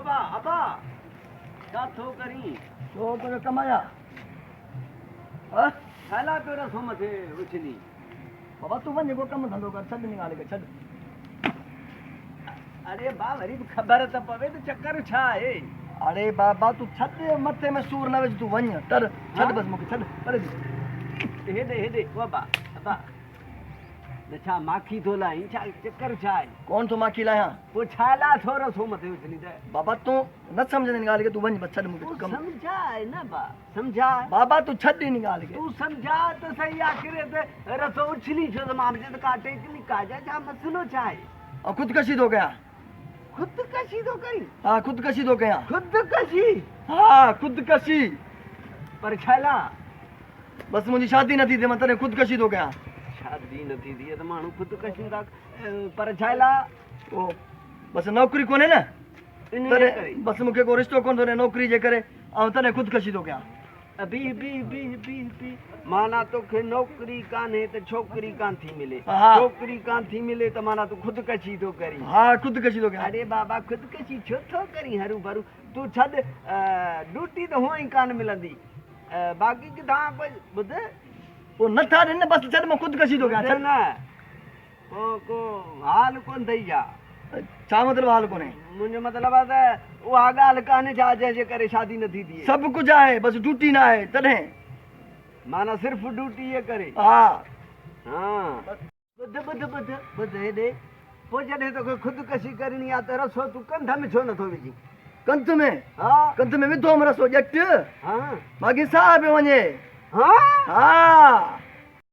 बाबा अबा छा थो करी छो पियो कमाया हा छाला पियो रसो मथे उछली बाबा तूं वञ को कमु धंधो कर छॾ निकाल के छॾ अरे बा वरी बि ख़बर त पवे त चक्कर छा आहे अरे बाबा तूं छॾ मथे में सूर न विझ तूं वञ तर छॾ हाँ? बसि मूंखे छॾ परे थी हेॾे बाबा अबा न छा माखी थो लाहीं छा चक्कर छा आहे कौन थो माखी लाहियां पोइ छाला थो रसो मथे उछली त बाबा तूं न सम्झ निकाल के तूं वञ बसि छॾ मूंखे तू कमु समझाए न बा समझाए बाबा तू छॾ निकाल के तू समझा त सही आखिर त रसो उछली छो त मां बि काटे इतनी काजा छा मसलो छा आहे और ख़ुदकशी थो कयां ख़ुदकशी थो करी हा ख़ुदकशी थो कयां ख़ुदकशी हा ख़ुदकशी पर छाला बसि मुंहिंजी शादी न थी थिए मां तॾहिं ख़ुदकशी थो कयां शादी न थी थिए त माण्हू ख़ुदकशी था पर छाला ओ बसि नौकिरी कोन्हे न इन तॾहिं बसि मूंखे को रिश्तो कोन थो ॾिए नौकिरी जे करे ऐं तॾहिं ख़ुदकशी थो कयां बी माना तोखे नौकिरी कान्हे त छोकिरी कान थी मिले हा। छोकिरी कान थी मिले त माना तूं ख़ुदकशी थो करी हा ख़ुदकशी थो कयां अरे बाबा ख़ुदकशी छो थो करी हरू भरू तूं छॾ ड्यूटी त हुअं ई कान मिलंदी बाक़ी किथां कोई ॿुध पोइ नथा ॾियनि न बसि छॾ मां ख़ुदकशी थो कयां ॿुध छॾ न को हाल कोन अथई छा छा मतिलबु हाल कोन्हे मुंहिंजो मतिलबु आहे त उहा ॻाल्हि कान्हे छा जंहिंजे करे शादी नथी थिए सभु कुझु आहे बसि ड्यूटी न आहे तॾहिं माना सिर्फ़ु ड्यूटी जे करे हा हा ॿुध हेॾे पोइ जॾहिं तोखे ख़ुदकशी करणी आहे त रसो तूं कंध में छो नथो विझी कंध में हा कंध में विधो रसो ॼट हा बाक़ी साह पियो वञे हा हा